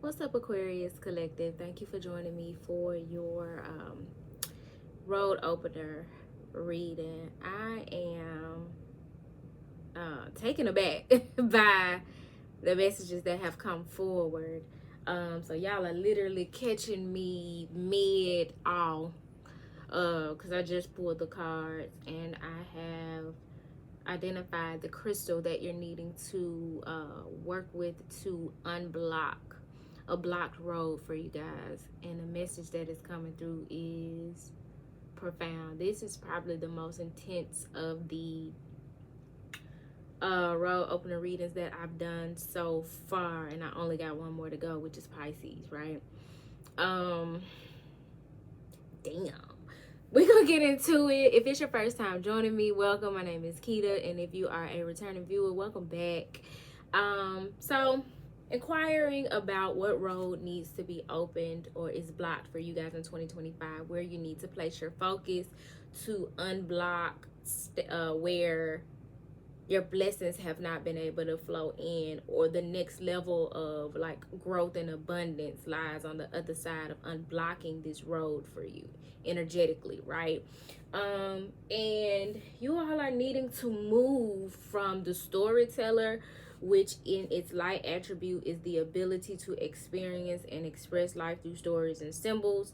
What's up, Aquarius Collective? Thank you for joining me for your road opener reading. I am taken aback by the messages that have come forward. So y'all are literally catching me mid all because I just pulled the cards and I have identified the crystal that you're needing to work with to unblock a blocked road for you guys. And the message that is coming through is profound. This is probably the most intense of the road opener readings that I've done so far, and I only got one more to go, which is Pisces, right? Damn. We're gonna get into it. If it's your first time joining me, welcome. My name is Keita, and if you are a returning viewer, welcome back. So inquiring about what road needs to be opened or is blocked for you guys in 2025, where you need to place your focus to unblock where your blessings have not been able to flow in, or the next level of like growth and abundance lies on the other side of unblocking this road for you energetically, right? And you all are needing to move from the storyteller, which in its light attribute is the ability to experience and express life through stories and symbols,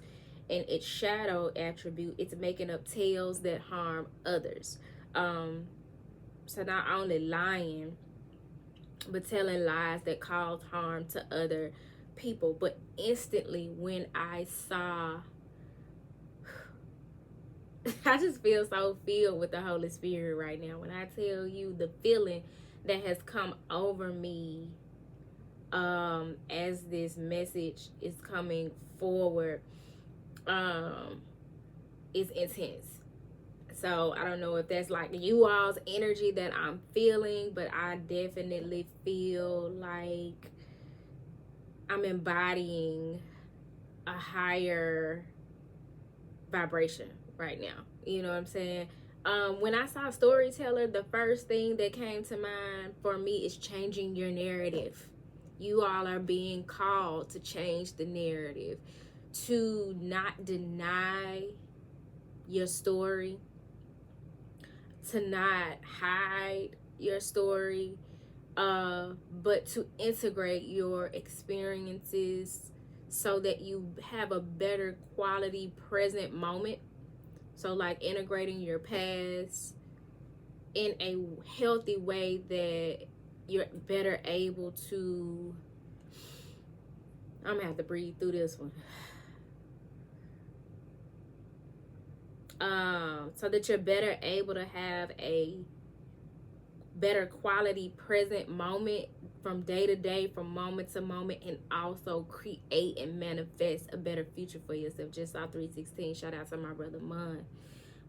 and its shadow attribute, it's making up tales that harm others. So not only lying, but telling lies that cause harm to other people. But instantly when I saw, I just feel so filled with the Holy Spirit right now. When I tell you the feeling that has come over me as this message is coming forward, is intense. So I don't know if that's like you all's energy that I'm feeling, but I definitely feel like I'm embodying a higher vibration right now. You know what I'm saying? When I saw storyteller, the first thing that came to mind for me is changing your narrative. You all are being called to change the narrative, to not deny your story, to not hide your story, but to integrate your experiences so that you have a better quality present moment. So like integrating your past in a healthy way that you're better able to, I'm gonna have to breathe through this one. So that you're better able to have a better quality present moment from day to day, from moment to moment, and also create and manifest a better future for yourself. Just saw 316. Shout out to my brother Mun,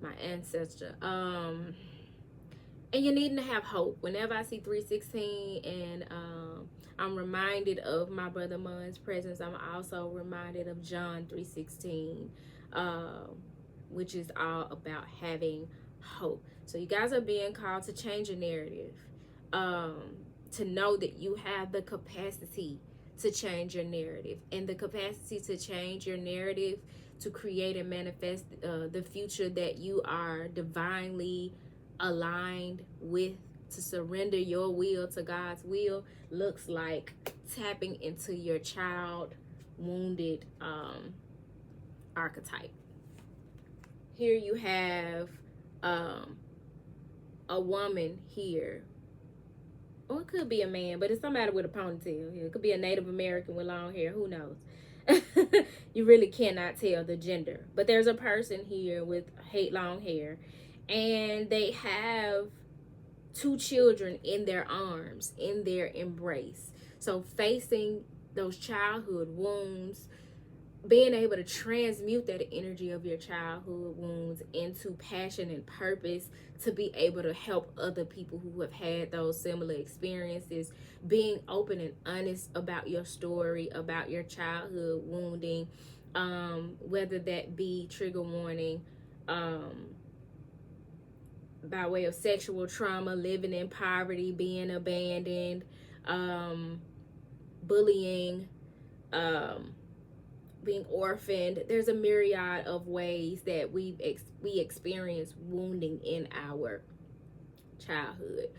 my ancestor. And you're needing to have hope. Whenever I see 316 and I'm reminded of my brother Mun's presence, I'm also reminded of John 316, which is all about having hope. So you guys are being called to change your narrative, to know that you have the capacity to change your narrative, and the capacity to change your narrative to create and manifest the future that you are divinely aligned with, to surrender your will to God's will, looks like tapping into your child wounded archetype. Here you have a woman here, or it could be a man, but it's somebody with a ponytail here. It could be a Native American with long hair, who knows? You really cannot tell the gender, but there's a person here with long hair, and they have two children in their arms, in their embrace. So facing those childhood wounds, being able to transmute that energy of your childhood wounds into passion and purpose to be able to help other people who have had those similar experiences, being open and honest about your story, about your childhood wounding, whether that be trigger warning, by way of sexual trauma, living in poverty, being abandoned, bullying, being orphaned. There's a myriad of ways that we experience wounding in our childhood.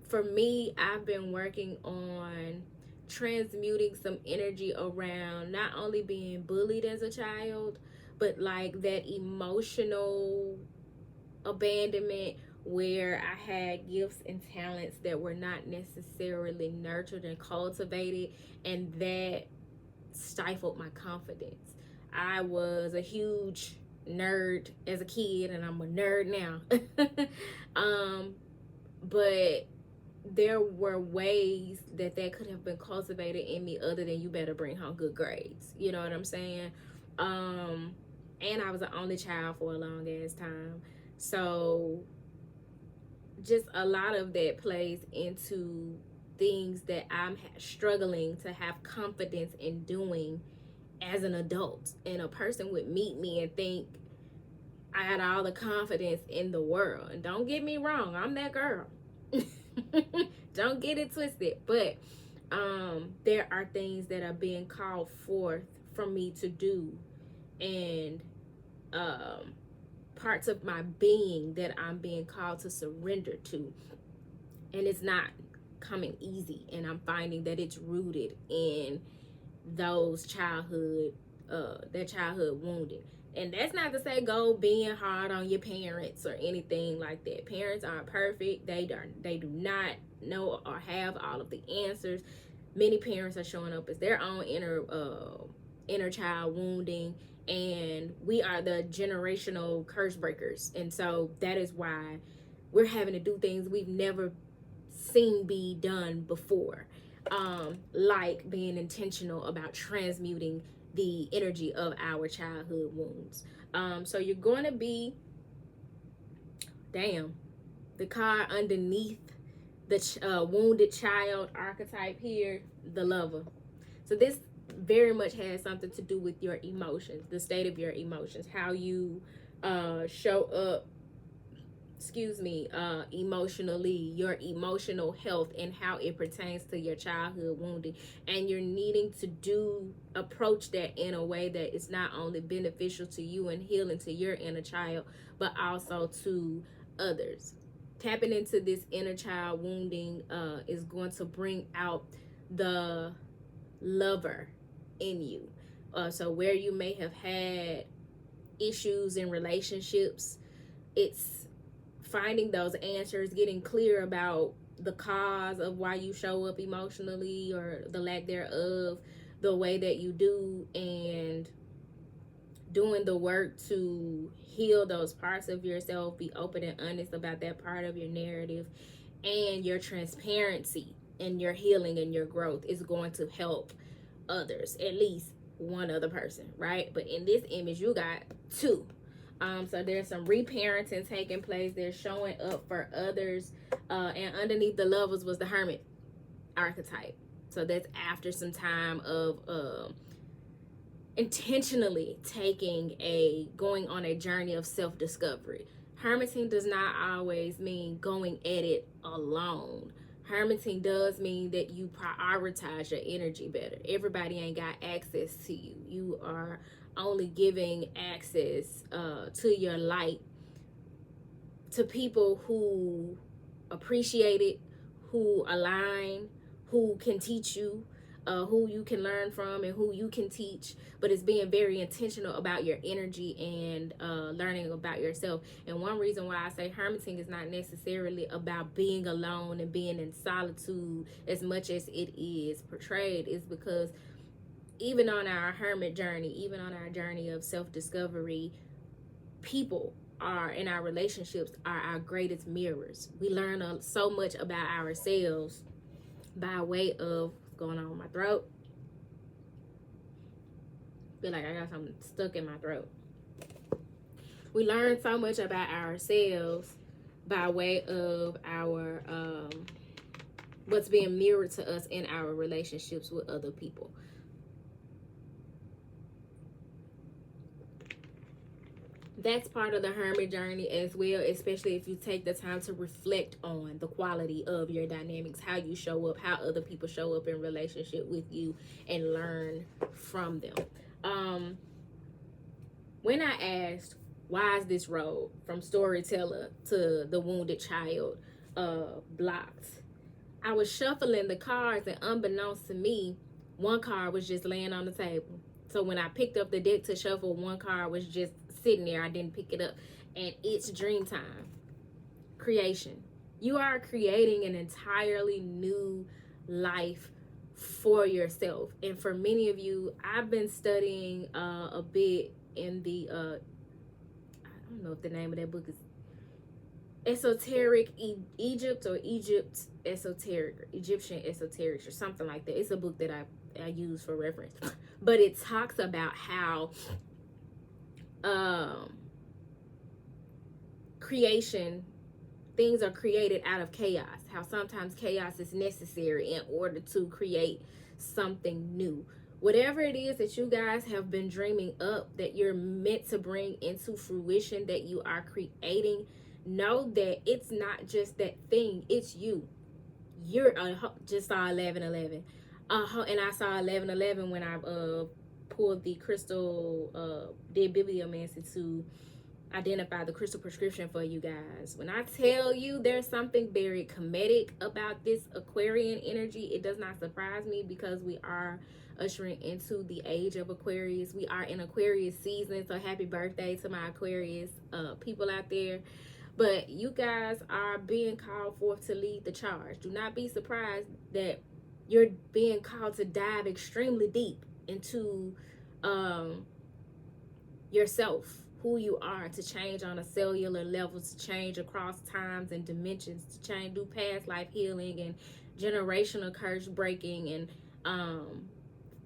For me, I've been working on transmuting some energy around not only being bullied as a child, but like that emotional abandonment where I had gifts and talents that were not necessarily nurtured and cultivated, and that stifled my confidence. I was a huge nerd as a kid, and I'm a nerd now. But there were ways that could have been cultivated in me other than you better bring home good grades. You know what I'm saying? And I was the only child for a long ass time. So just a lot of that plays into things that I'm struggling to have confidence in doing as an adult. And a person would meet me and think I had all the confidence in the world. And don't get me wrong, I'm that girl. Don't get it twisted. But there are things that are being called forth for me to do, and parts of my being that I'm being called to surrender to. And it's not coming easy, and I'm finding that it's rooted in those childhood wounding. And that's not to say go being hard on your parents or anything like that. Parents aren't perfect. They do not know or have all of the answers. Many parents are showing up as their own inner child wounding, and we are the generational curse breakers. And so that is why we're having to do things we've never seen be done before, like being intentional about transmuting the energy of our childhood wounds. So you're going to be, the card underneath the wounded child archetype here, the lover. So this very much has something to do with your emotions, the state of your emotions, how you show up, emotionally, your emotional health, and how it pertains to your childhood wounding. And you're needing to approach that in a way that is not only beneficial to you and healing to your inner child, but also to others. Tapping into this inner child wounding is going to bring out the lover in you. So where you may have had issues in relationships, it's finding those answers, getting clear about the cause of why you show up emotionally or the lack thereof the way that you do, and doing the work to heal those parts of yourself, be open and honest about that part of your narrative, and your transparency and your healing and your growth is going to help others, at least one other person, right? But in this image, you got two. So there's some reparenting taking place. They're showing up for others. And underneath the lovers was the hermit archetype. So that's after some time of intentionally going on a journey of self-discovery. Hermiting does not always mean going at it alone. Hermiting does mean that you prioritize your energy better. Everybody ain't got access to you. You are only giving access to your light to people who appreciate it, who align, who can teach you, who you can learn from, and who you can teach. But it's being very intentional about your energy and learning about yourself. And one reason why I say hermiting is not necessarily about being alone and being in solitude as much as it is portrayed is because even on our hermit journey, even on our journey of self-discovery, people in our relationships are our greatest mirrors. We learn so much about ourselves by way of what's going on with my throat. Feel like I got something stuck in my throat. We learn so much about ourselves by way of our what's being mirrored to us in our relationships with other people. That's part of the hermit journey as well, especially if you take the time to reflect on the quality of your dynamics, how you show up, how other people show up in relationship with you, and learn from them. When I asked, why is this road from storyteller to the wounded child blocked, I was shuffling the cards, and unbeknownst to me, one card was just laying on the table. So when I picked up the deck to shuffle, one card was just sitting there. I didn't pick it up. And it's dream time. Creation. You are creating an entirely new life for yourself. And for many of you, I've been studying a bit in the I don't know if the name of that book is Esoteric Egypt or Egypt Esoteric, Egyptian Esoterics or something like that. It's a book that I use for reference. But it talks about how creation, things are created out of chaos. How sometimes chaos is necessary in order to create something new. Whatever it is that you guys have been dreaming up, that you're meant to bring into fruition, that you are creating, know that it's not just that thing, it's you. You're just saw 11:11. And I saw 11:11 when I pulled the crystal, did bibliomancy to identify the crystal prescription for you guys. When I tell you there's something very comedic about this Aquarian energy, it does not surprise me, because we are ushering into the age of Aquarius. We are in Aquarius season, so happy birthday to my Aquarius people out there. But you guys are being called forth to lead the charge. Do not be surprised that you're being called to dive extremely deep into yourself, who you are, to change on a cellular level, to change across times and dimensions, to change, do past life healing and generational curse breaking. And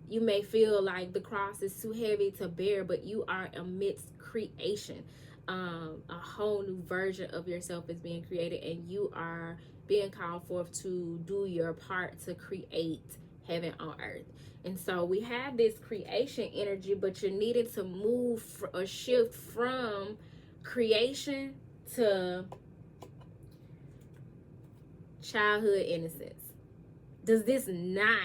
you may feel like the cross is too heavy to bear, but you are amidst creation. A whole new version of yourself is being created, and you are being called forth to do your part to create heaven on earth. And so we have this creation energy, but you're needing to move or shift from creation to childhood innocence. Does this not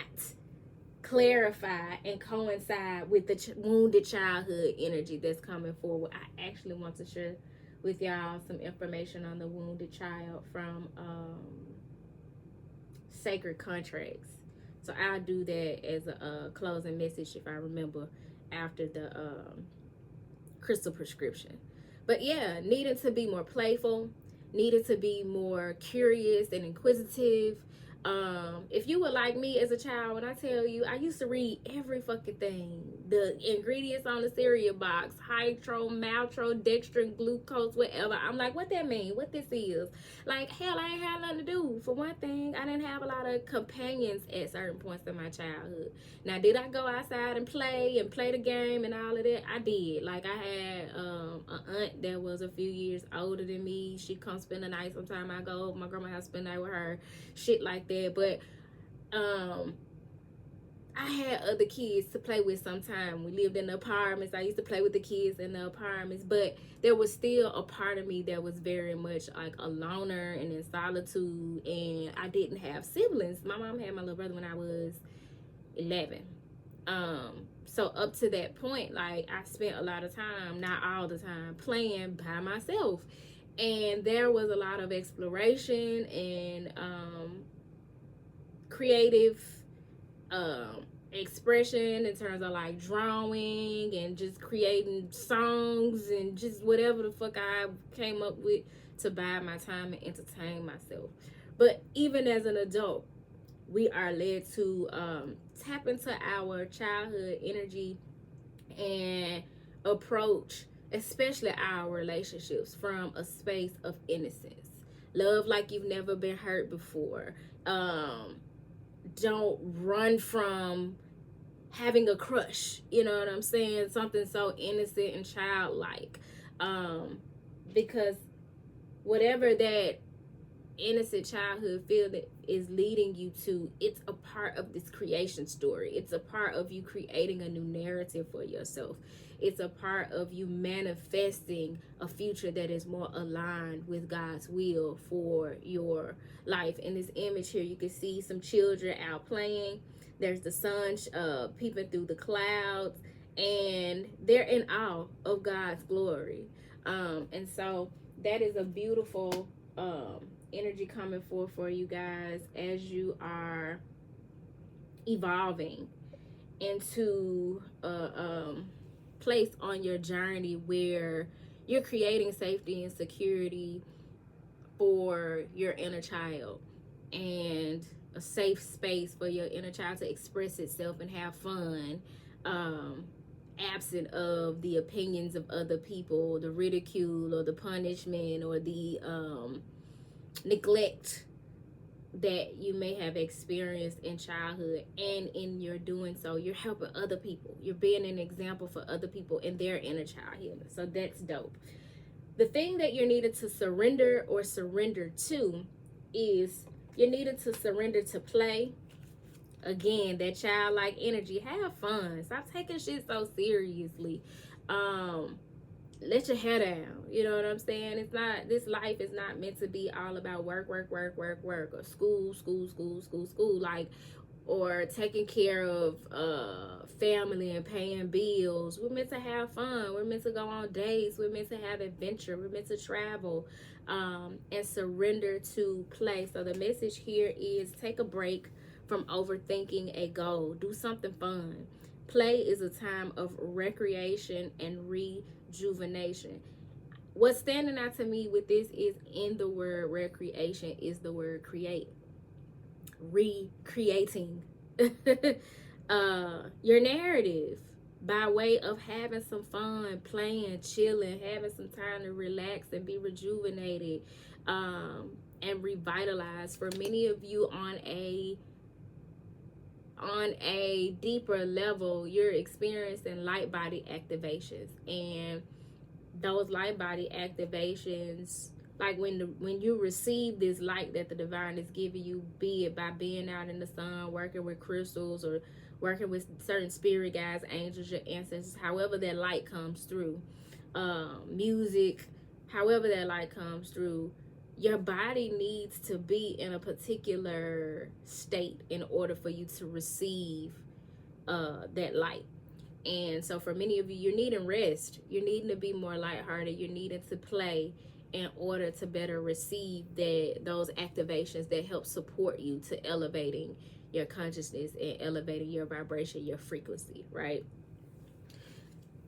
clarify and coincide with the wounded childhood energy that's coming forward? I actually want to share with y'all some information on the wounded child from Sacred Contracts. So I'll do that as a closing message if I remember after the crystal prescription. But yeah, needed to be more playful, needed to be more curious and inquisitive. If you were like me as a child, when I tell you, I used to read every fucking thing. The ingredients on the cereal box, hydro, maltodextrin, glucose, whatever. I'm like, what that mean? What this is? Like, hell, I ain't had nothing to do. For one thing, I didn't have a lot of companions at certain points in my childhood. Now, did I go outside and play the game and all of that? I did. Like, I had an aunt that was a few years older than me. She'd come spend the night. Sometime I go over my grandma's house, spend the night with her. Shit like that. But I had other kids to play with sometime. We lived in the apartments. I used to play with the kids in the apartments, but there was still a part of me that was very much like a loner and in solitude, and I didn't have siblings. My mom had my little brother when I was 11. So up to that point, like, I spent a lot of time, not all the time, playing by myself. And there was a lot of exploration and creative expression in terms of like drawing and just creating songs and just whatever the fuck I came up with to buy my time and entertain myself. But even as an adult, we are led to tap into our childhood energy and approach especially our relationships from a space of innocence. Love like you've never been hurt before. Don't run from having a crush, you know what I'm saying? Something so innocent and childlike. Because whatever that innocent childhood is leading you to, it's a part of this creation story. It's a part of you creating a new narrative for yourself. It's a part of you manifesting a future that is more aligned with God's will for your life. In this image here, you can see some children out playing. There's the sun peeping through the clouds, and they're in awe of God's glory. And so that is a beautiful energy coming forth for you guys as you are evolving into a place on your journey where you're creating safety and security for your inner child, and a safe space for your inner child to express itself and have fun, absent of the opinions of other people, the ridicule or the punishment or the neglect that you may have experienced in childhood. And in your doing so, you're helping other people. You're being an example for other people in their inner child healing. So that's dope. The thing that you're needed to surrender or surrender to is you're needed to surrender to play. Again, that childlike energy. Have fun. Stop taking shit so seriously. Let your hair down. You know what I'm saying? It's not, this life is not meant to be all about work, or school, like, or taking care of family and paying bills. We're meant to have fun. We're meant to go on dates. We're meant to have adventure. We're meant to travel, and surrender to play. So the message here is take a break from overthinking a goal. Do something fun. Play is a time of recreation and rejuvenation. What's standing out to me with this is, in the word recreation is the word create. Recreating your narrative by way of having some fun, playing, chilling, having some time to relax and be rejuvenated, and revitalized. For many of you on a deeper level, you're experiencing light body activations, and those light body activations, like when you receive this light that the divine is giving you, be it by being out in the sun, working with crystals, or working with certain spirit guides, angels, your ancestors, however that light comes through, music, however that light comes through, your body needs to be in a particular state in order for you to receive that light. And so for many of you, you're needing rest. You're needing to be more lighthearted. You're needing to play in order to better receive those activations that help support you to elevating your consciousness and elevating your vibration, your frequency, right?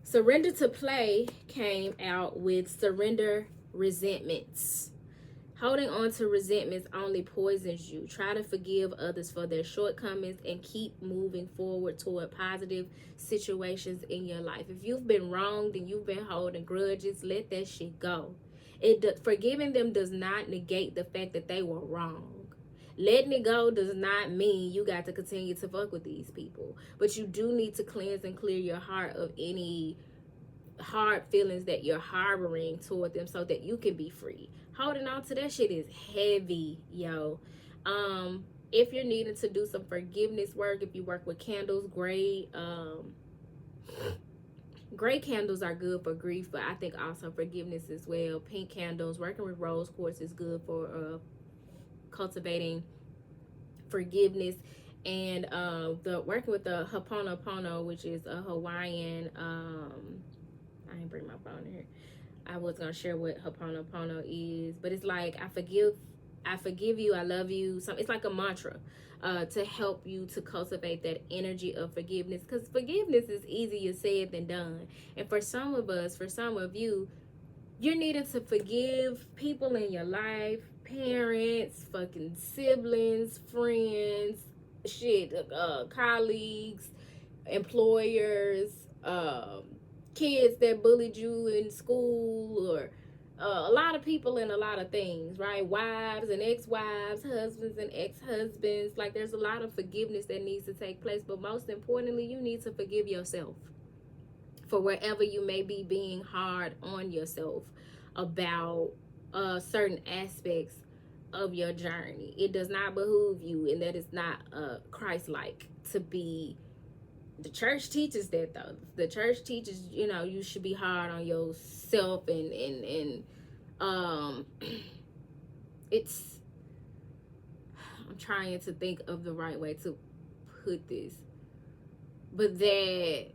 Surrender to play came out with surrender resentments. Holding on to resentments only poisons you. Try to forgive others for their shortcomings and keep moving forward toward positive situations in your life. If you've been wronged and you've been holding grudges, let that shit go. Forgiving them does not negate the fact that they were wrong. Letting it go does not mean you got to continue to fuck with these people. But you do need to cleanse and clear your heart of any hard feelings that you're harboring toward them so that you can be free. Holding on to that shit is heavy, yo. If you're needing to do some forgiveness work, if you work with candles, gray candles are good for grief, but I think also forgiveness as well. Pink candles, working with rose quartz is good for cultivating forgiveness. And the working with the Ho'oponopono, which is a Hawaiian, I didn't bring my phone in here. I was gonna share what Ho'oponopono is, but it's like I forgive you, I love you. It's like a mantra to help you to cultivate that energy of forgiveness, because forgiveness is easier said than done. And for some of us, for some of you, you're needing to forgive people in your life, parents, fucking siblings, friends, colleagues, employers, kids that bullied you in school, or a lot of people and a lot of things, right? Wives and ex-wives, husbands and ex-husbands. Like, there's a lot of forgiveness that needs to take place, but most importantly, you need to forgive yourself for wherever you may be being hard on yourself about certain aspects of your journey. It does not behoove you, and that is not Christ-like to be. The church teaches that, though. The church teaches, you should be hard on yourself, and it's, I'm trying to think of the right way to put this, but that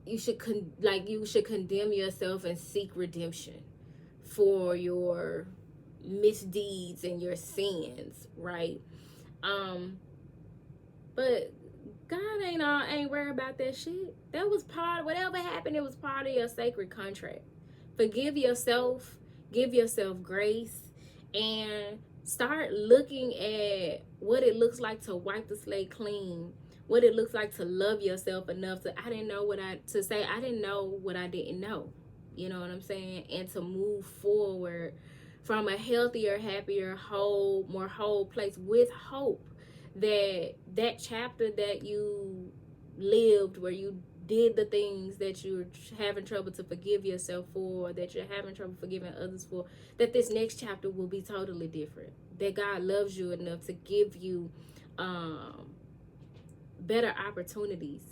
you should condemn yourself and seek redemption for your misdeeds and your sins, right? But God ain't worried about that shit. That was whatever happened, it was part of your sacred contract. Forgive yourself, give yourself grace, and start looking at what it looks like to wipe the slate clean, what it looks like to love yourself enough to I didn't know what I didn't know. You know what I'm saying? And to move forward from a healthier, happier, more whole place with hope that chapter that you lived, where you did the things that you're having trouble to forgive yourself for, that you're having trouble forgiving others for, that this next chapter will be totally different. That God loves you enough to give you better opportunities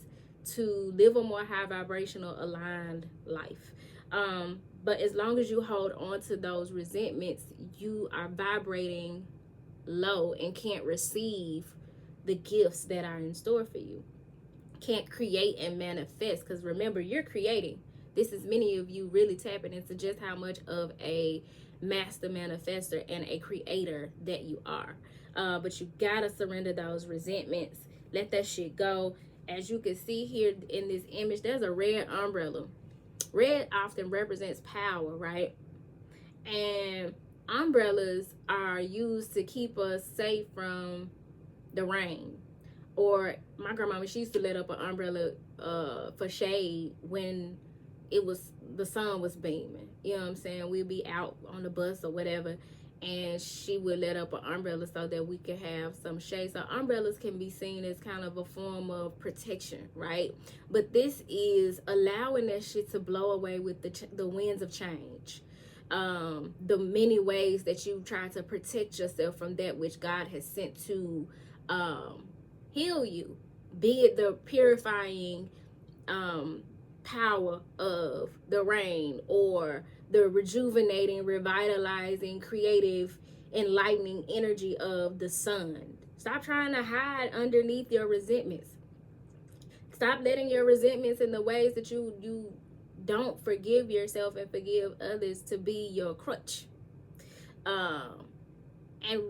to live a more high vibrational aligned life. But as long as you hold on to those resentments, you are vibrating low and can't receive the gifts that are in store for you. Can't create and manifest, because remember, you're creating. This is many of you really tapping into just how much of a master manifester and a creator that you are. But you gotta surrender those resentments. Let that shit go. As you can see here in this image, there's a red umbrella. Red often represents power, right? And umbrellas are used to keep us safe from the rain. Or my grandmama, she used to let up an umbrella for shade when the sun was beaming. You know what I'm saying? We'd be out on the bus or whatever, and she would let up an umbrella so that we could have some shade. So umbrellas can be seen as kind of a form of protection, right? But this is allowing that shit to blow away with the winds of change. The many ways that you try to protect yourself from that which God has sent to heal you, be it the purifying power of the rain, or the rejuvenating, revitalizing, creative, enlightening energy of the sun. Stop trying to hide underneath your resentments. Stop letting your resentments and the ways that you don't forgive yourself and forgive others to be your crutch. And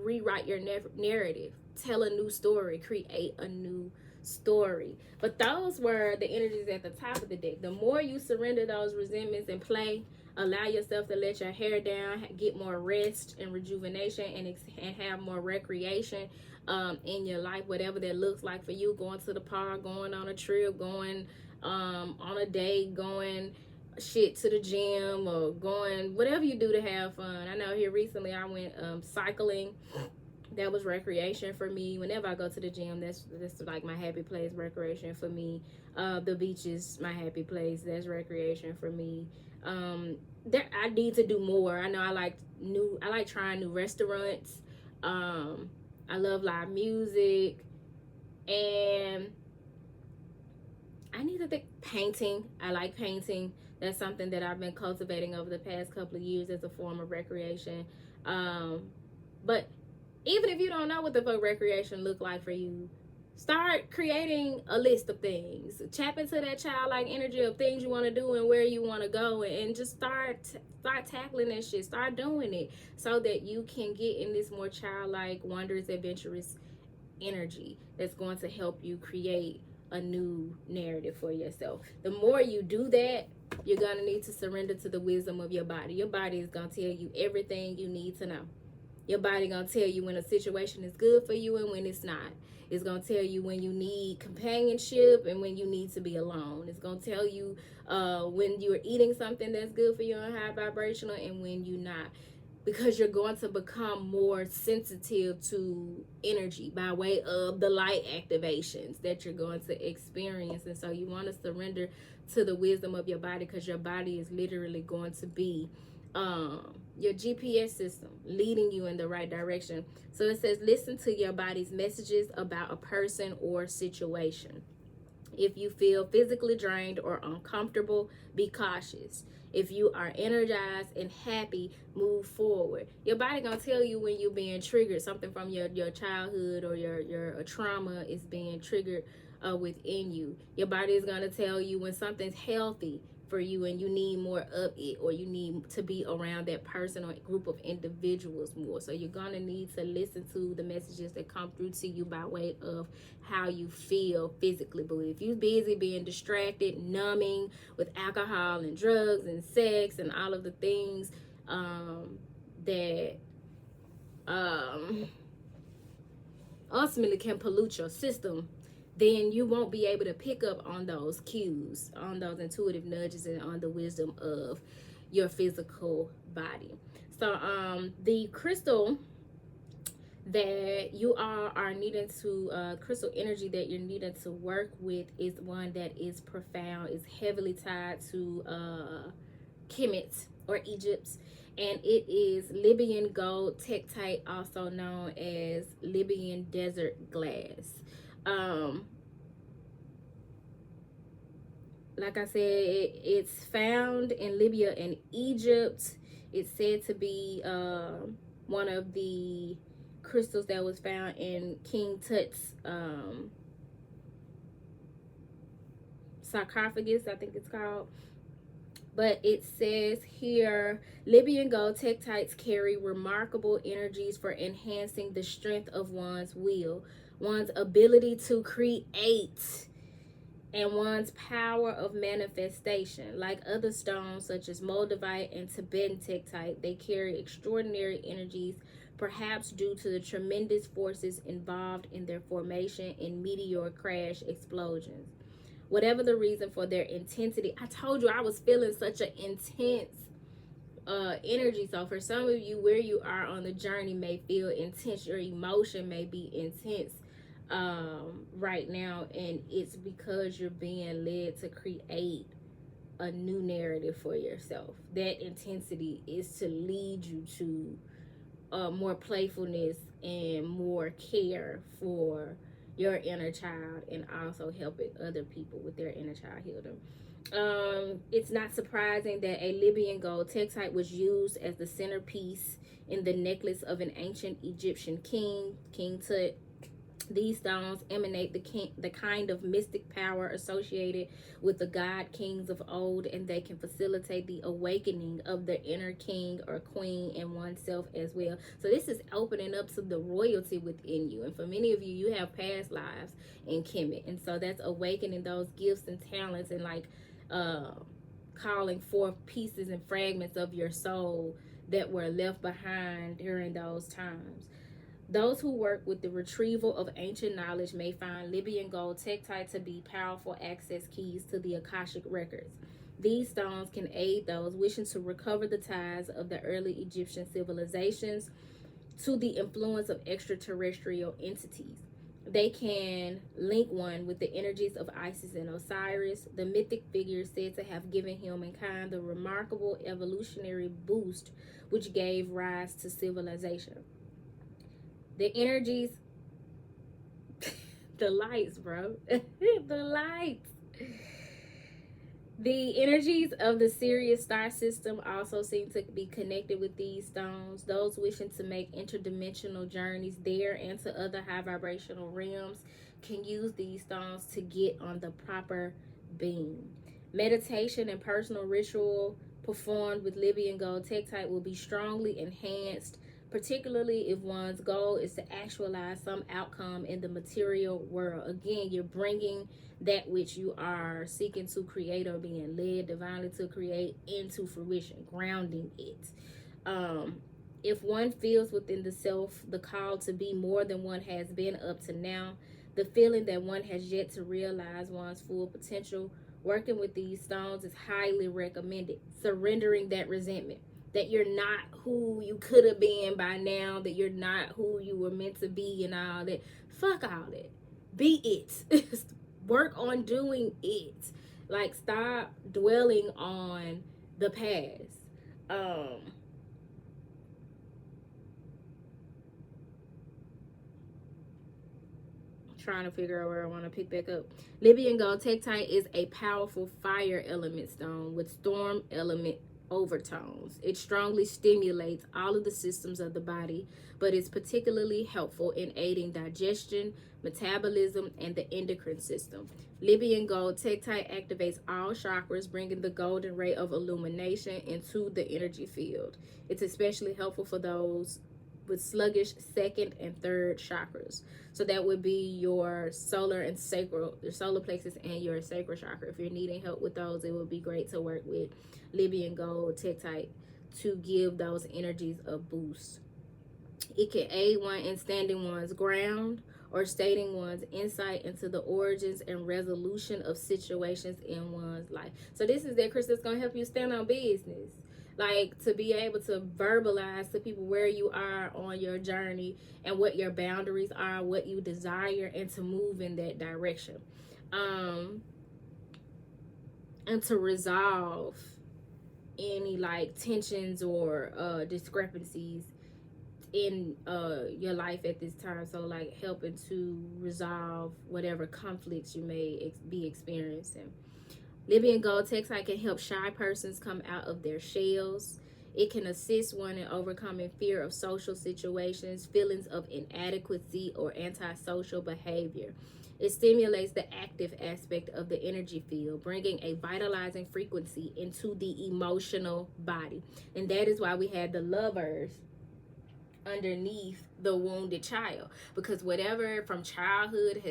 rewrite your narrative. Tell a new story. Create a new story. But those were the energies at the top of the deck. The more you surrender those resentments and play, allow yourself to let your hair down, get more rest and rejuvenation, and have more recreation in your life, whatever that looks like for you. Going to the park, going on a trip, going on a date, going to the gym, or going whatever you do to have fun. I know here recently I went cycling. That was recreation for me. Whenever I go to the gym, that's like my happy place, recreation for me. The beach is my happy place. That's recreation for me. I need to do more. I know I like trying new restaurants. I love live music, and I need to think painting. I like painting. That's something that I've been cultivating over the past couple of years as a form of recreation. But even if you don't know what the fuck recreation look like for you, start creating a list of things. Tap into that childlike energy of things you want to do and where you want to go, and just start tackling that shit. Start doing it so that you can get in this more childlike, wondrous, adventurous energy that's going to help you create a new narrative for yourself. The more you do that, you're going to need to surrender to the wisdom of your body. Your body is going to tell you everything you need to know. Your body gonna tell you when a situation is good for you and when it's not. It's gonna tell you when you need companionship and when you need to be alone. It's gonna tell you when you're eating something that's good for you and high vibrational and when you're not. Because you're going to become more sensitive to energy by way of the light activations that you're going to experience. And so you want to surrender to the wisdom of your body, because your body is literally going to be your GPS system leading you in the right direction. So it says, listen to your body's messages about a person or situation. If you feel physically drained or uncomfortable, be cautious. If you are energized and happy, move forward. Your body gonna tell you when you're being triggered. Something from your childhood or your trauma is being triggered within you. Your body is gonna tell you when something's healthy for you and you need more of it, or you need to be around that person or group of individuals more. So you're gonna need to listen to the messages that come through to you by way of how you feel physically. But if you're busy being distracted, numbing with alcohol and drugs and sex and all of the things that ultimately can pollute your system, then you won't be able to pick up on those cues, on those intuitive nudges, and on the wisdom of your physical body. So the crystal that you are needing to crystal energy that you're needing to work with is one that is profound, is heavily tied to Kemet or Egypt, and it is Libyan gold tektite, also known as Libyan desert glass. Like I said, it's found in Libya and Egypt. It's said to be one of the crystals that was found in King Tut's sarcophagus, I think it's called. But it says here, Libyan gold tektites carry remarkable energies for enhancing the strength of one's will, one's ability to create, and one's power of manifestation. Like other stones such as moldavite and Tibetan tektite, they carry extraordinary energies, perhaps due to the tremendous forces involved in their formation in meteor crash explosions. Whatever the reason for their intensity, I told you I was feeling such an intense energy. So for some of you, where you are on the journey may feel intense. Your emotion may be intense right now, and it's because you're being led to create a new narrative for yourself. That intensity is to lead you to more playfulness and more care for your inner child, and also helping other people with their inner child healing. It's not surprising that a Libyan gold tektite was used as the centerpiece in the necklace of an ancient Egyptian king, King Tut. These stones emanate the kind of mystic power associated with the god kings of old, and they can facilitate the awakening of the inner king or queen in oneself as well. So this is opening up to the royalty within you. And for many of you, you have past lives in Kemet. And so that's awakening those gifts and talents, and like calling forth pieces and fragments of your soul that were left behind during those times. Those who work with the retrieval of ancient knowledge may find Libyan gold tektite to be powerful access keys to the Akashic records. These stones can aid those wishing to recover the ties of the early Egyptian civilizations to the influence of extraterrestrial entities. They can link one with the energies of Isis and Osiris, the mythic figures said to have given humankind the remarkable evolutionary boost which gave rise to civilization. The energies, the lights, bro, the lights. The energies of the Sirius star system also seem to be connected with these stones. Those wishing to make interdimensional journeys there and to other high vibrational realms can use these stones to get on the proper beam. Meditation and personal ritual performed with Libyan gold tektite will be strongly enhanced, particularly if one's goal is to actualize some outcome in the material world. Again, you're bringing that which you are seeking to create or being led divinely to create into fruition, grounding it. If one feels within the self the call to be more than one has been up to now, the feeling that one has yet to realize one's full potential, working with these stones is highly recommended. Surrendering that resentment, that you're not who you could have been by now, that you're not who you were meant to be, and all that. Fuck all that. Be it. Work on doing it. Like, stop dwelling on the past. trying to figure out where I want to pick back up. Libyan gold tektite is a powerful fire element stone with storm element overtones. It strongly stimulates all of the systems of the body, but is particularly helpful in aiding digestion, metabolism, and the endocrine system. Libyan gold tektite activates all chakras, bringing the golden ray of illumination into the energy field. It's especially helpful for those with sluggish second and third chakras. So that would be your solar and sacral, your solar plexus and your sacral chakra. If you're needing help with those, it would be great to work with Libyan gold tektite to give those energies a boost. It can aid one in standing one's ground or stating one's insight into the origins and resolution of situations in one's life. So this is that crystal that's going to help you stand on business. Like, to be able to verbalize to people where you are on your journey and what your boundaries are, what you desire, and to move in that direction. And to resolve any like tensions or discrepancies in your life at this time. So like helping to resolve whatever conflicts you may be experiencing. Libyan gold tektite can help shy persons come out of their shells. It can assist one in overcoming fear of social situations, feelings of inadequacy, or antisocial behavior. It stimulates the active aspect of the energy field, bringing a vitalizing frequency into the emotional body. And that is why we had the lovers underneath the wounded child, because whatever from childhood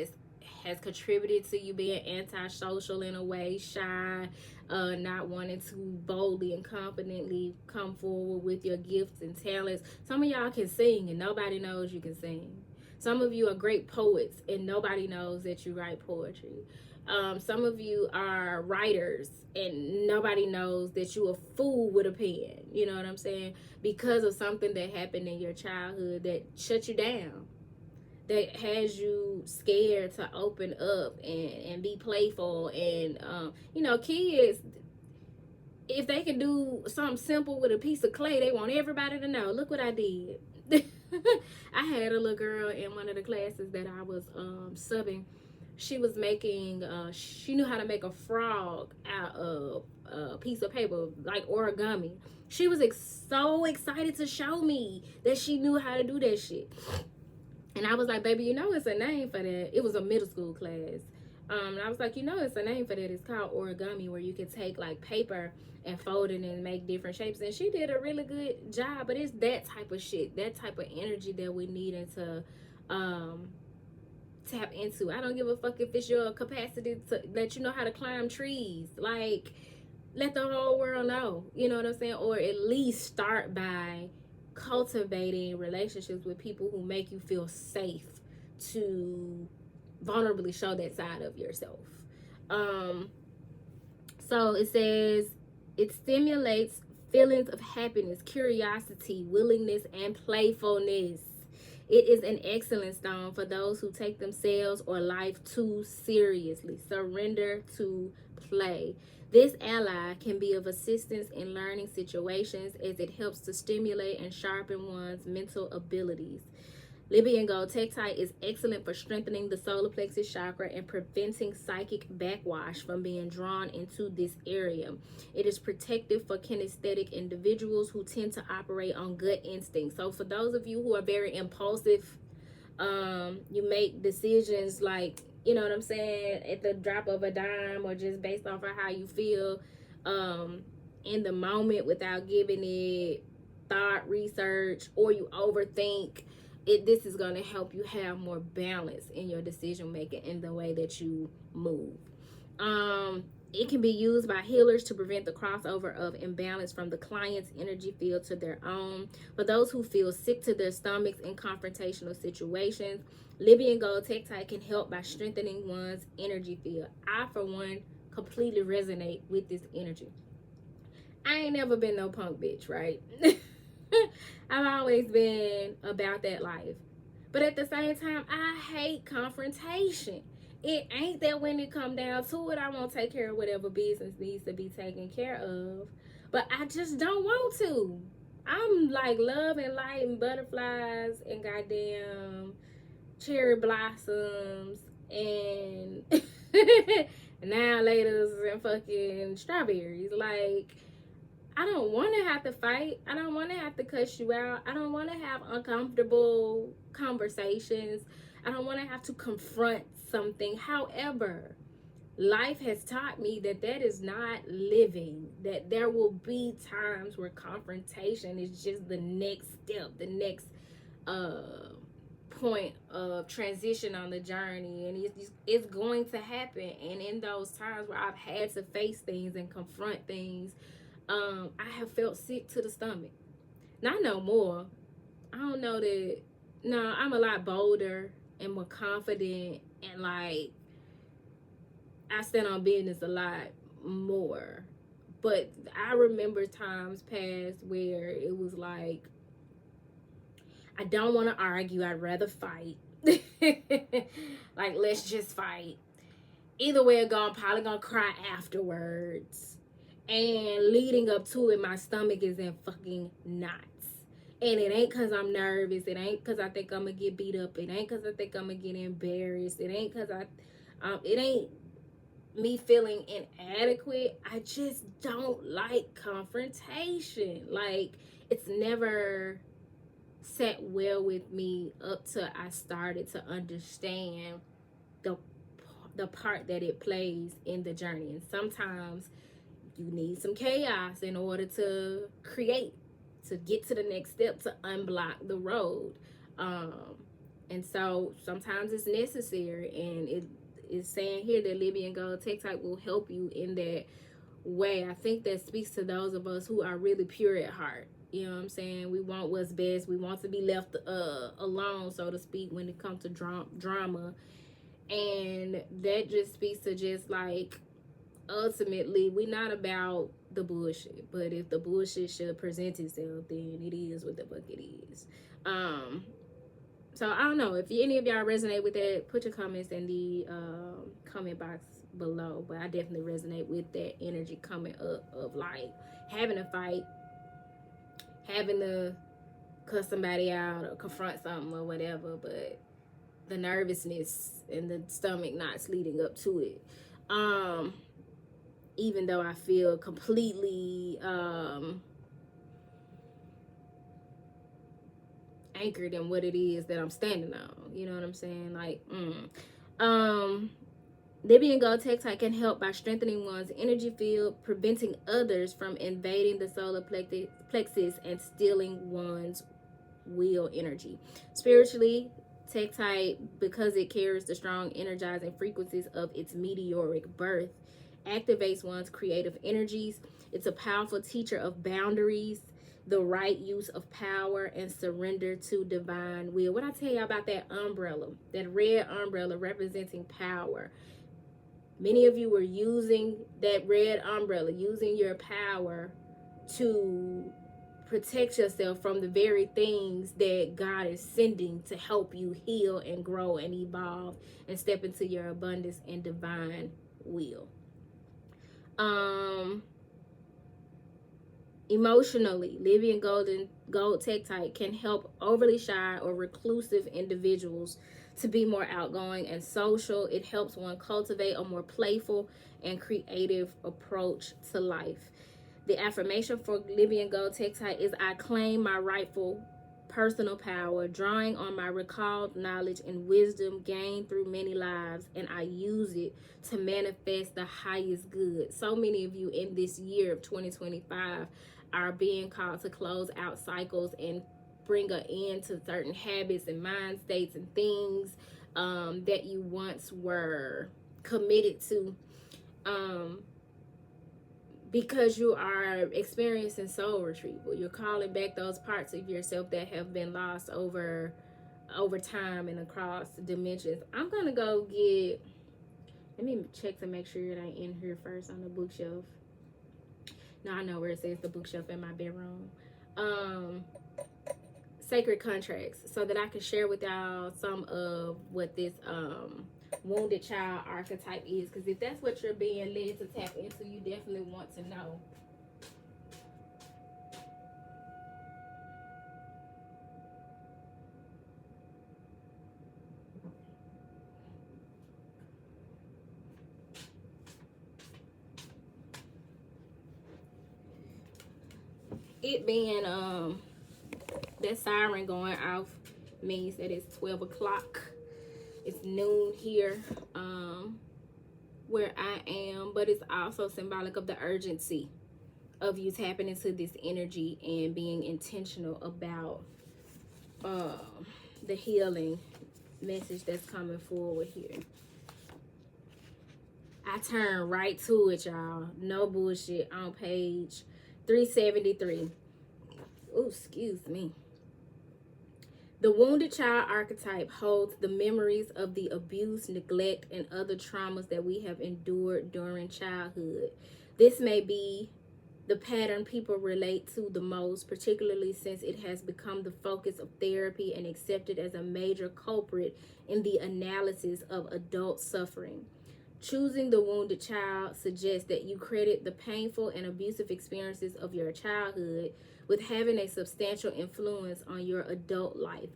has contributed to you being antisocial in a way, shy, not wanting to boldly and confidently come forward with your gifts and talents. Some of y'all can sing and nobody knows you can sing. Some of you are great poets and nobody knows that you write poetry. Some of you are writers and nobody knows that you a fool with a pen. You know what I'm saying? Because of something that happened in your childhood that shut you down, that has you scared to open up and be playful. And you know, kids, if they can do something simple with a piece of clay, they want everybody to know, look what I did. I had a little girl in one of the classes that I was subbing. She was making she knew how to make a frog out of a piece of paper, like origami. She was so excited to show me that she knew how to do that shit. And I was like, baby, you know it's a name for that. It was a middle school class. And I was like, you know it's a name for that. It's called origami, where you can take like paper and fold it and make different shapes. And she did a really good job. But it's that type of shit, that type of energy that we need to tap into. I don't give a fuck if it's your capacity to let you know how to climb trees. Like, let the whole world know. You know what I'm saying? Or at least start by cultivating relationships with people who make you feel safe to vulnerably show that side of yourself. So it says it stimulates feelings of happiness, curiosity, willingness, and playfulness. It is an excellent stone for those who take themselves or life too seriously. Surrender to play. This ally can be of assistance in learning situations as it helps to stimulate and sharpen one's mental abilities. Libyan gold tektite is excellent for strengthening the solar plexus chakra and preventing psychic backwash from being drawn into this area. It is protective for kinesthetic individuals who tend to operate on gut instinct. So for those of you who are very impulsive, you make decisions like, you know what I'm saying, at the drop of a dime, or just based off of how you feel in the moment without giving it thought, research, or you overthink. This is going to help you have more balance in your decision making in the way that you move. It can be used by healers to prevent the crossover of imbalance from the client's energy field to their own. For those who feel sick to their stomachs in confrontational situations, Libyan gold tektite can help by strengthening one's energy field. I, for one, completely resonate with this energy. I ain't never been no punk bitch, right? I've always been about that life. But at the same time, I hate confrontation. It ain't that when it come down to it, I won't take care of whatever business needs to be taken care of. But I just don't want to. I'm like love and light and butterflies and goddamn cherry blossoms and now laters and fucking strawberries. Like, I don't want to have to fight. I don't want to have to cuss you out. I don't want to have uncomfortable conversations. I don't want to have to confront something. However, life has taught me that that is not living, that there will be times where confrontation is just the next step, the next point of transition on the journey, and it's going to happen. And in those times where I've had to face things and confront things, I have felt sick to the stomach. Not no more. I don't know that. No, I'm a lot bolder and more confident, and like, I stand on business a lot more. But I remember times past where it was like, I don't want to argue. I'd rather fight. Like, let's just fight. Either way it go, I'm probably gonna cry afterwards. And leading up to it, my stomach is in fucking knots. And it ain't because I'm nervous. It ain't because I think I'm gonna get beat up. It ain't because I think I'm gonna get embarrassed. It ain't because it ain't me feeling inadequate. I just don't like confrontation. Like, it's never sat well with me up till I started to understand the part that it plays in the journey. And sometimes you need some chaos in order to create, to get to the next step, to unblock the road. And so sometimes it's necessary, and it is saying here that Libyan Gold Textile will help you in that way. I think that speaks to those of us who are really pure at heart. You know what I'm saying? We want what's best. We want to be left alone, so to speak, when it comes to drama. And that just speaks to just like, ultimately, we're not about the bullshit. But if the bullshit should present itself, then it is what the fuck it is. So I don't know if any of y'all resonate with that. Put your comments in the comment box below. But I definitely resonate with that energy coming up of like having a fight, having to cuss somebody out or confront something or whatever, but the nervousness and the stomach knots leading up to it. Even though I feel completely anchored in what it is that I'm standing on. You know what I'm saying? Like, Libyan Gold Textile can help by strengthening one's energy field, preventing others from invading the solar plexus and stealing one's will energy. Spiritually, Tektite, because it carries the strong energizing frequencies of its meteoric birth, activates one's creative energies. It's a powerful teacher of boundaries, the right use of power, and surrender to divine will. What I tell you about that umbrella, that red umbrella representing power. Many of you were using that red umbrella, using your power to protect yourself from the very things that God is sending to help you heal and grow and evolve and step into your abundance and divine will. Emotionally, Libyan Gold Tektite can help overly shy or reclusive individuals to be more outgoing and social. It helps one cultivate a more playful and creative approach to life. The affirmation for Libyan Gold Textile is, I claim my rightful personal power, drawing on my recalled knowledge and wisdom gained through many lives, and I use it to manifest the highest good. So many of you in this year of 2025 are being called to close out cycles and bring an end to certain habits and mind states and things that you once were committed to. Because you are experiencing soul retrieval. You're calling back those parts of yourself that have been lost over time and across dimensions. I'm gonna go get, let me check to make sure it ain't in here first on the bookshelf. Now I know where it says the bookshelf in my bedroom. Sacred Contracts, so that I can share with y'all some of what this wounded child archetype is, because if that's what you're being led to tap into, you definitely want to know. it being that siren going off means that it's 12 o'clock. It's noon here where I am, but it's also symbolic of the urgency of you tapping into this energy and being intentional about the healing message that's coming forward here. I turn right to it, y'all. No bullshit. On page 373. Oh, excuse me. The wounded child archetype holds the memories of the abuse, neglect, and other traumas that we have endured during childhood. This may be the pattern people relate to the most, particularly since it has become the focus of therapy and accepted as a major culprit in the analysis of adult suffering. Choosing the wounded child suggests that you credit the painful and abusive experiences of your childhood with having a substantial influence on your adult life.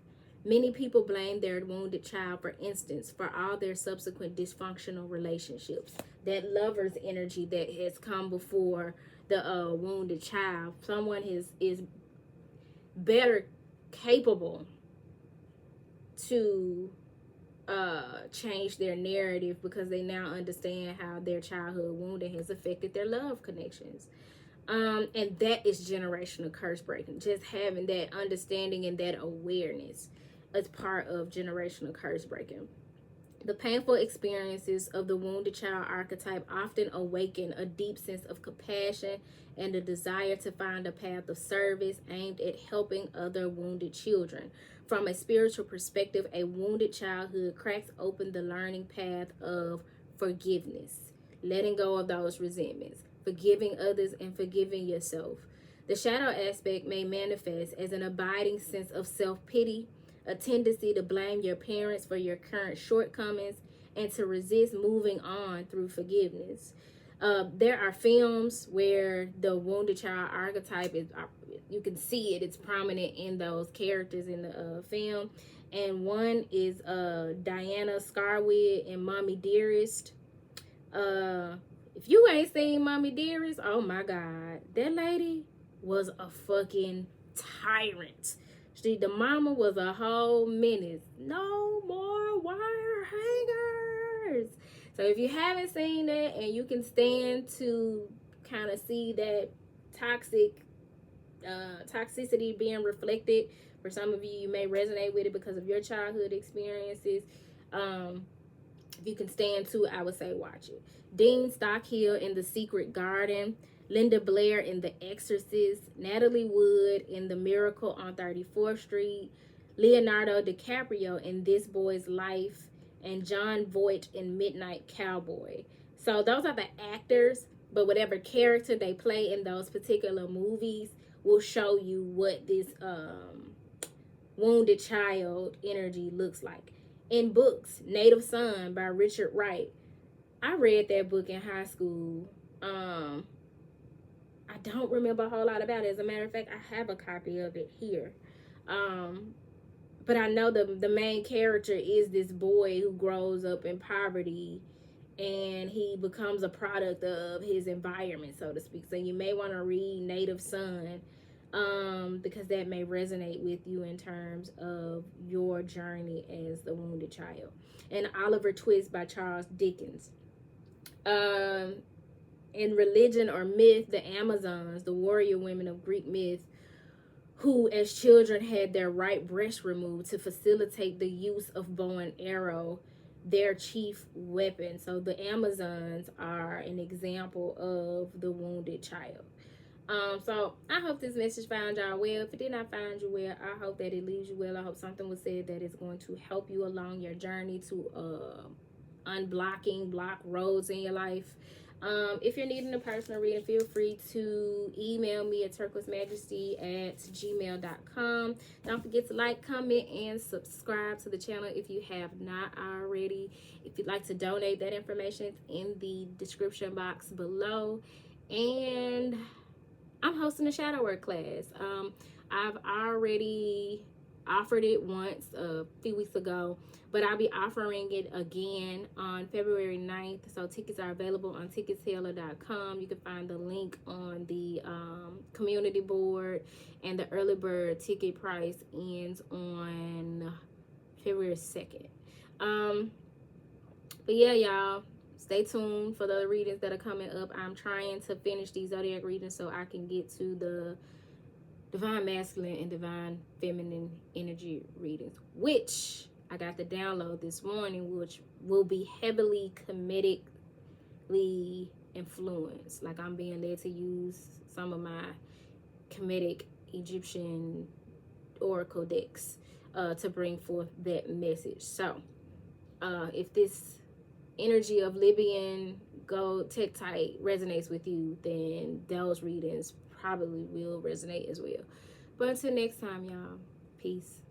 Many people blame their wounded child, for instance, for all their subsequent dysfunctional relationships. That lover's energy that has come before the wounded child. Someone is better capable to change their narrative because they now understand how their childhood wounding has affected their love connections. And that is generational curse breaking. Just having that understanding and that awareness is part of generational curse breaking. The painful experiences of the wounded child archetype often awaken a deep sense of compassion and a desire to find a path of service aimed at helping other wounded children. From a spiritual perspective, a wounded childhood cracks open the learning path of forgiveness, letting go of those resentments, forgiving others, and forgiving yourself. The shadow aspect may manifest as an abiding sense of self-pity, a tendency to blame your parents for your current shortcomings, and to resist moving on through forgiveness. There are films where the wounded child archetype is, you can see it, it's prominent in those characters in the film. And one is Diana Scarwood in Mommy Dearest. If you ain't seen Mommy Dearest, oh my God, that lady was a fucking tyrant. The mama was a whole menace. No more wire hangers. So if you haven't seen that and you can stand to kind of see that toxicity being reflected, for some of you, you may resonate with it because of your childhood experiences. If you can stand to, I would say watch it. Dean Stockhill in The Secret Garden, Linda Blair in The Exorcist, Natalie Wood in The Miracle on 34th Street, Leonardo DiCaprio in This Boy's Life, and John Voight in Midnight Cowboy. So those are the actors, but whatever character they play in those particular movies will show you what this wounded child energy looks like. In books, Native Son by Richard Wright. I read that book in high school. I don't remember a whole lot about it. As a matter of fact, I have a copy of it here. But I know the main character is this boy who grows up in poverty, and he becomes a product of his environment, so to speak. So you may want to read Native Son, because that may resonate with you in terms of your journey as the wounded child. And Oliver Twist by Charles Dickens. In religion or myth, the Amazons, the warrior women of Greek myth, who as children had their right breast removed to facilitate the use of bow and arrow, their chief weapon. So the Amazons are an example of the wounded child. So I hope this message found y'all well. If it did not find you well, I hope that it leaves you well. I hope something was said that is going to help you along your journey to unblocking block roads in your life. If you're needing a personal reading, feel free to email me at turquoisemajesty@gmail.com. Don't forget to like, comment, and subscribe to the channel if you have not already. If you'd like to donate, that information is in the description box below. And I'm hosting a shadow work class. I've already offered it once a few weeks ago, but I'll be offering it again on February 9th. So tickets are available on ticketseller.com. You can find the link on the community board, and the early bird ticket price ends on February 2nd. But yeah, y'all, stay tuned for the readings that are coming up. I'm trying to finish these zodiac readings so I can get to the divine masculine and divine feminine energy readings, which I got the download this morning, which will be heavily comedically influenced. Like, I'm being led to use some of my comedic Egyptian oracle decks to bring forth that message. So if this energy of Libyan gold tektite resonates with you, then those readings probably will resonate as well. But until next time, y'all, peace.